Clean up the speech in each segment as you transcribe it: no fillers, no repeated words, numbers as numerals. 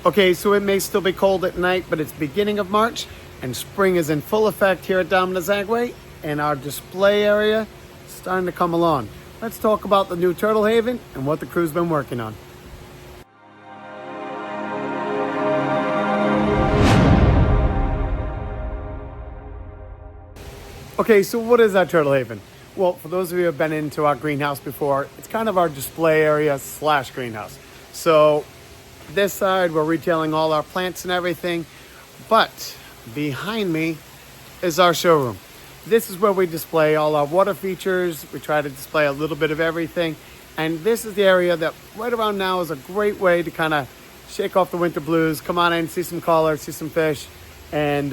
Okay, so it may still be cold at night, but it's beginning of March and spring is in full effect here at Domina's Agway, and our display area is starting to come along. Let's talk about the new Turtle Haven and what the crew's been working on. Okay, so what is our Turtle Haven? Well, for those of you who have been into our greenhouse before, it's kind of our display area / greenhouse. So this side, we're retailing all our plants and everything, but behind me is our showroom. This is where we display all our water features. We try to display a little bit of everything. And this is the area that right around now is a great way to kind of shake off the winter blues, come on in, see some color, see some fish, and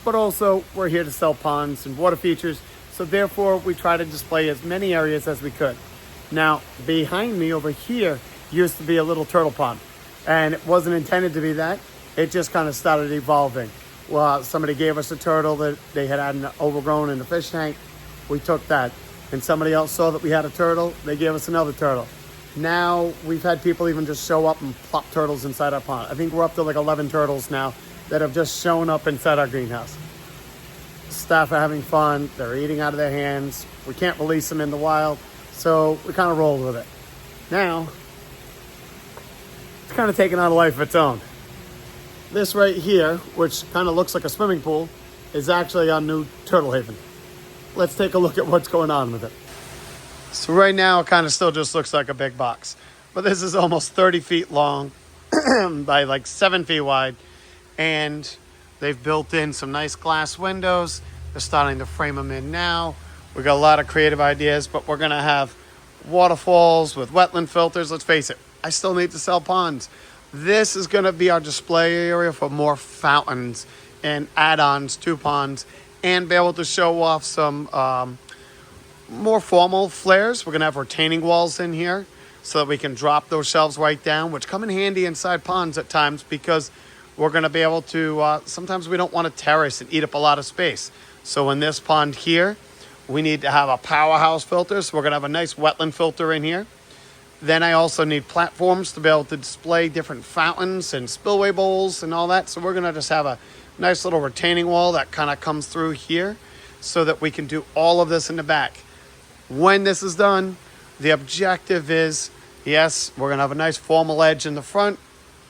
but also we're here to sell ponds and water features. So therefore we try to display as many areas as we could. Now behind me over here used to be a little turtle pond, and it wasn't intended to be that. It just kind of started evolving. Well, somebody gave us a turtle that they had overgrown in the fish tank. We took that, and somebody else saw that we had a turtle. They gave us another turtle. Now we've had people even just show up and plop turtles inside our pond. I think we're up to like 11 turtles now that have just shown up inside our greenhouse. Staff are having fun. They're eating out of their hands. We can't release them in the wild, so we kind of rolled with it. Now, it's kind of taken on a life of its own. This right here, which kind of looks like a swimming pool, is actually our new Turtle Haven. Let's take a look at what's going on with it. So right now, it kind of still just looks like a big box. But this is almost 30 feet long by like 7 feet wide. And they've built in some nice glass windows. They're starting to frame them in now. We've got a lot of creative ideas, but we're going to have waterfalls with wetland filters. Let's face it, I still need to sell ponds. This is going to be our display area for more fountains and add-ons to ponds, and be able to show off some more formal flares. We're going to have retaining walls in here so that we can drop those shelves right down, which come in handy inside ponds at times, because we're going to be able to, sometimes we don't want to terrace and eat up a lot of space. So in this pond here, we need to have a powerhouse filter. So we're going to have a nice wetland filter in here. Then I also need platforms to be able to display different fountains and spillway bowls and all that. So we're going to just have a nice little retaining wall that kind of comes through here so that we can do all of this in the back. When this is done, the objective is, yes, we're going to have a nice formal edge in the front,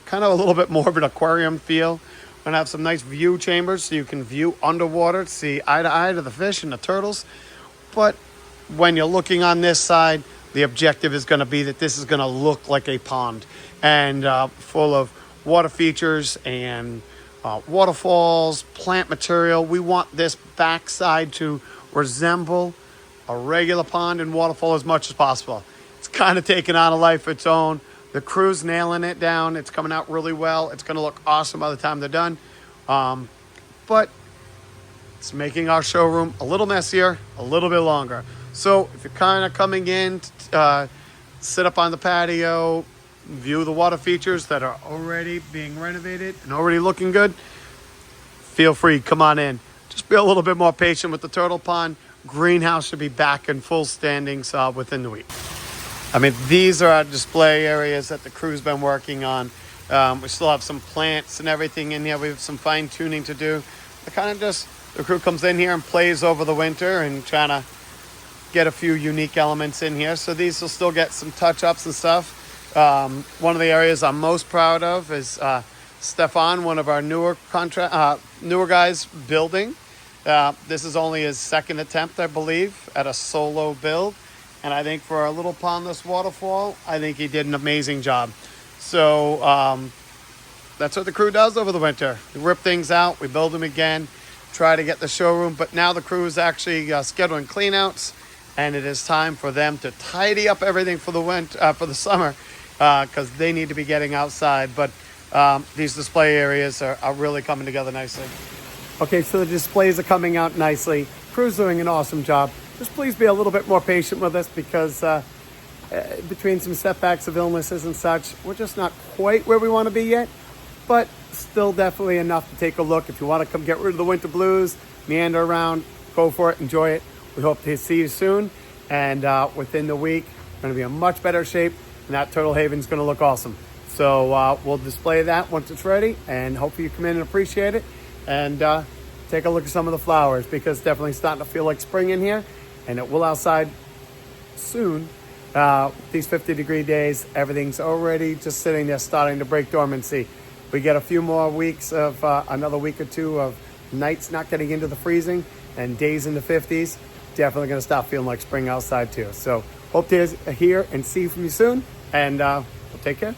kind of a little bit more of an aquarium feel. We're going to have some nice view chambers so you can view underwater, see eye to eye to the fish and the turtles. But when you're looking on this side, the objective is going to be that this is going to look like a pond, and full of water features and waterfalls, plant material. We want this backside to resemble a regular pond and waterfall as much as possible. It's kind of taken on a life of its own. The crew's nailing it down. It's coming out really well. It's going to look awesome by the time they're done. But it's making our showroom a little messier, a little bit longer. So if you're kind of coming in, sit up on the patio, view the water features that are already being renovated and already looking good, feel free, come on in. Just be a little bit more patient with the turtle pond. Greenhouse should be back in full standings within the week. I mean, these are our display areas that the crew's been working on. We still have some plants and everything in here. We have some fine tuning to do. The crew comes in here and plays over the winter and trying to get a few unique elements in here. So these will still get some touch-ups and stuff. One of the areas I'm most proud of is Stefan, one of our newer guys building. This is only his second attempt, I believe, at a solo build. And I think for a little pondless waterfall, I think he did an amazing job. So that's what the crew does over the winter. We rip things out, we build them again, try to get the showroom. But now the crew is actually scheduling cleanouts, and it is time for them to tidy up everything for the summer, because they need to be getting outside. But these display areas are really coming together nicely. Okay, so the displays are coming out nicely. Crew's doing an awesome job. Just please be a little bit more patient with us, because between some setbacks of illnesses and such, we're just not quite where we want to be yet, but still definitely enough to take a look. If you want to come get rid of the winter blues, meander around, go for it, enjoy it. We hope to see you soon, and within the week, we're going to be in much better shape, and that Turtle Haven is going to look awesome. So So we'll display that once it's ready, and hopefully you come in and appreciate it, and take a look at some of the flowers, because it's definitely starting to feel like spring in here, and it will outside soon. These 50-degree days, everything's already just sitting there starting to break dormancy. We get a few more weeks of another week or two of nights not getting into the freezing and days in the 50s. Definitely going to start feeling like spring outside too. So hope to hear and see from you soon, and we'll take care.